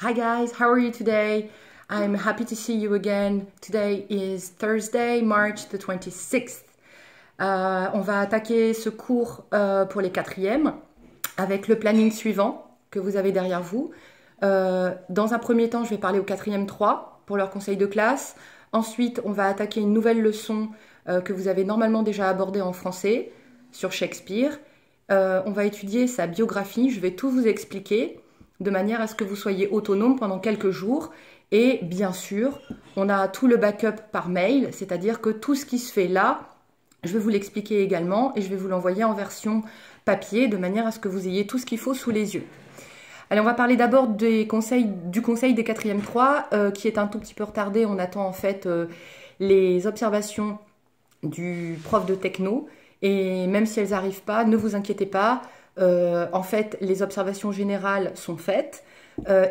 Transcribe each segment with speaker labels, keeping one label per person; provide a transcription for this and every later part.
Speaker 1: Hi guys, how are you today? I'm happy to see you again. Today is Thursday, March the 26th. On va attaquer ce cours pour les quatrièmes avec le planning suivant que vous avez derrière vous. Dans un premier temps, je vais parler aux quatrièmes 3 pour leur conseil de classe. Ensuite, on va attaquer une nouvelle leçon que vous avez normalement déjà abordée en français sur Shakespeare. On va étudier sa biographie, je vais tout vous expliquer de manière à ce que vous soyez autonome pendant quelques jours. Et bien sûr, on a tout le backup par mail, c'est-à-dire que tout ce qui se fait là, je vais vous l'expliquer également et je vais vous l'envoyer en version papier de manière à ce que vous ayez tout ce qu'il faut sous les yeux. Allez, on va parler d'abord du conseil des quatrièmes 3 qui est un tout petit peu retardé. On attend en fait les observations du prof de techno et même si elles n'arrivent pas, ne vous inquiétez pas. En fait, les observations générales sont faites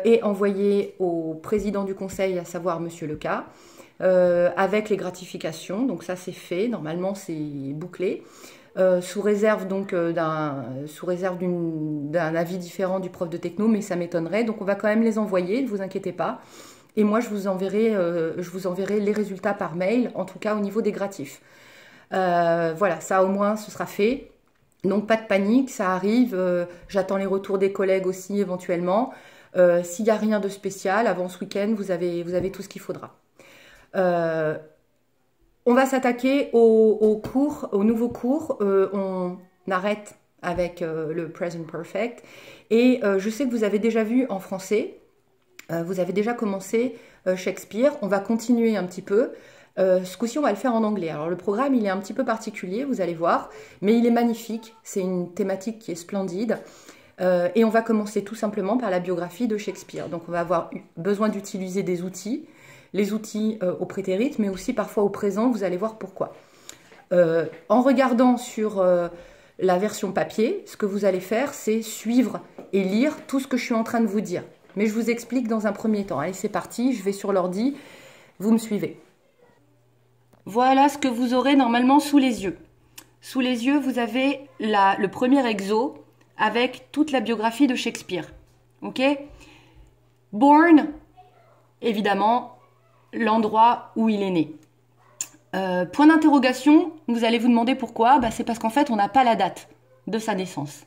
Speaker 1: et envoyées au président du conseil, à savoir Monsieur Leca, avec les gratifications. Donc ça, c'est fait. Normalement, c'est bouclé. Sous réserve donc d'un avis différent du prof de techno, mais ça m'étonnerait. Donc on va quand même les envoyer, ne vous inquiétez pas. Et moi, je vous enverrai les résultats par mail, en tout cas au niveau des gratifs. Voilà, ça au moins, ce sera fait. Donc pas de panique, ça arrive. J'attends les retours des collègues aussi éventuellement. S'il n'y a rien de spécial, avant ce week-end, vous avez tout ce qu'il faudra. On va s'attaquer au nouveau cours. On arrête avec le present perfect. Et je sais que vous avez déjà vu en français. Vous avez déjà commencé Shakespeare. On va continuer un petit peu. Ce coup-ci, on va le faire en anglais. Alors, le programme, il est un petit peu particulier, vous allez voir, mais il est magnifique. C'est une thématique qui est splendide. Et on va commencer tout simplement par la biographie de Shakespeare. Donc, on va avoir besoin d'utiliser des outils, les outils au prétérit, mais aussi parfois au présent, vous allez voir pourquoi. En regardant sur la version papier, ce que vous allez faire, c'est suivre et lire tout ce que je suis en train de vous dire. Mais je vous explique dans un premier temps. Allez, c'est parti, je vais sur l'ordi, vous me suivez. Voilà ce que vous aurez normalement sous les yeux. Sous les yeux, vous avez le premier exo avec toute la biographie de Shakespeare. Ok? Born, évidemment, l'endroit où il est né. Point d'interrogation, vous allez vous demander pourquoi. C'est parce qu'en fait, on n'a pas la date de sa naissance.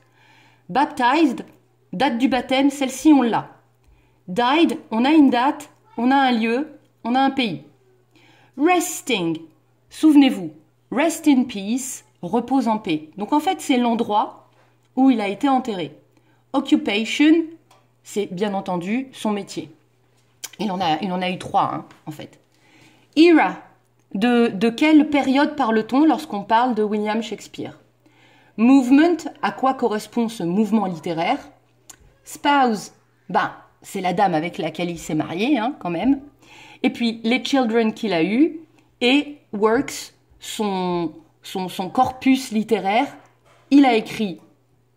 Speaker 1: Baptized, date du baptême, celle-ci, on l'a. Died, on a une date, on a un lieu, on a un pays. Resting, souvenez-vous, rest in peace, repose en paix. Donc en fait, c'est l'endroit où il a été enterré. Occupation, c'est bien entendu son métier. Il en a eu 3, en fait. Era, de quelle période parle-t-on lorsqu'on parle de William Shakespeare? Movement, à quoi correspond ce mouvement littéraire? Spouse, c'est la dame avec laquelle il s'est marié, quand même. Et puis, les children qu'il a eus, et works, son corpus littéraire. Il a écrit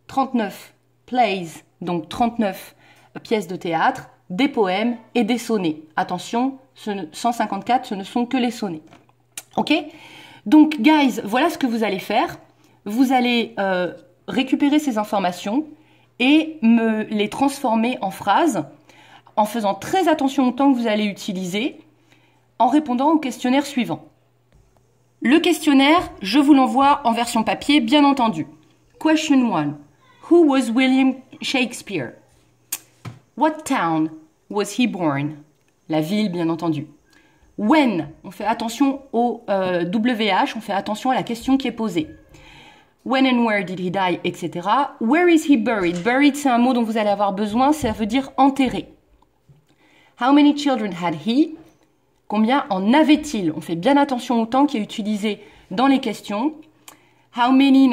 Speaker 1: 39 plays, donc 39 pièces de théâtre, des poèmes et des sonnets. Attention, 154, ce ne sont que les sonnets. Ok? Donc, guys, voilà ce que vous allez faire. Vous allez récupérer ces informations et me les transformer en phrases, en faisant très attention au temps que vous allez utiliser, en répondant au questionnaire suivant. Le questionnaire, je vous l'envoie en version papier, bien entendu. Question 1. Who was William Shakespeare? What town was he born? La ville, bien entendu. When? On fait attention au WH, on fait attention à la question qui est posée. When and where did he die, etc. Where is he buried? Buried, c'est un mot dont vous allez avoir besoin, ça veut dire enterré. How many children had he? Combien en avait-il? On fait bien attention au temps qui est utilisé dans les questions. How many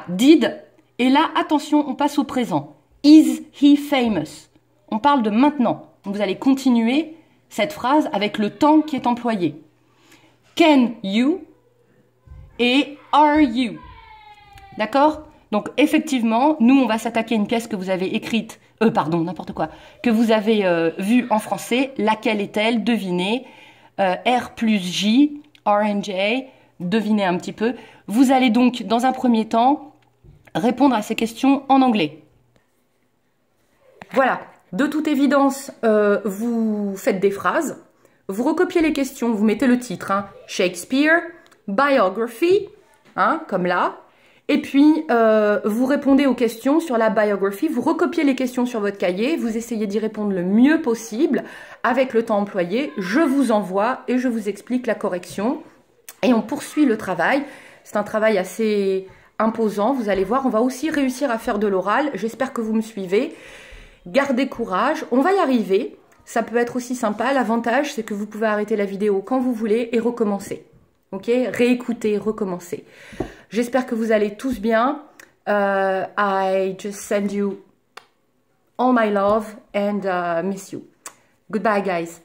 Speaker 1: did? Et là, attention, on passe au présent. Is he famous? On parle de maintenant. Donc vous allez continuer cette phrase avec le temps qui est employé. Can you? Et are you? D'accord? Donc effectivement, nous, on va s'attaquer à une pièce que vous avez écrite, n'importe quoi, que vous avez vue en français. Laquelle est-elle? Devinez. R plus J, R&J, devinez un petit peu. Vous allez donc, dans un premier temps, répondre à ces questions en anglais. Voilà, De toute évidence, vous faites des phrases, vous recopiez les questions, vous mettez le titre, hein, Shakespeare, biography, hein, comme là, et puis vous répondez aux questions sur la biography, vous recopiez les questions sur votre cahier, vous essayez d'y répondre le mieux possible avec le temps employé, je vous envoie et je vous explique la correction et on poursuit le travail. C'est un travail assez imposant, vous allez voir, on va aussi réussir à faire de l'oral, j'espère que vous me suivez. Gardez courage, on va y arriver, ça peut être aussi sympa, l'avantage c'est que vous pouvez arrêter la vidéo quand vous voulez et recommencer, ok? Réécouter, recommencer. J'espère que vous allez tous bien, I just send you all my love and miss you. Goodbye guys.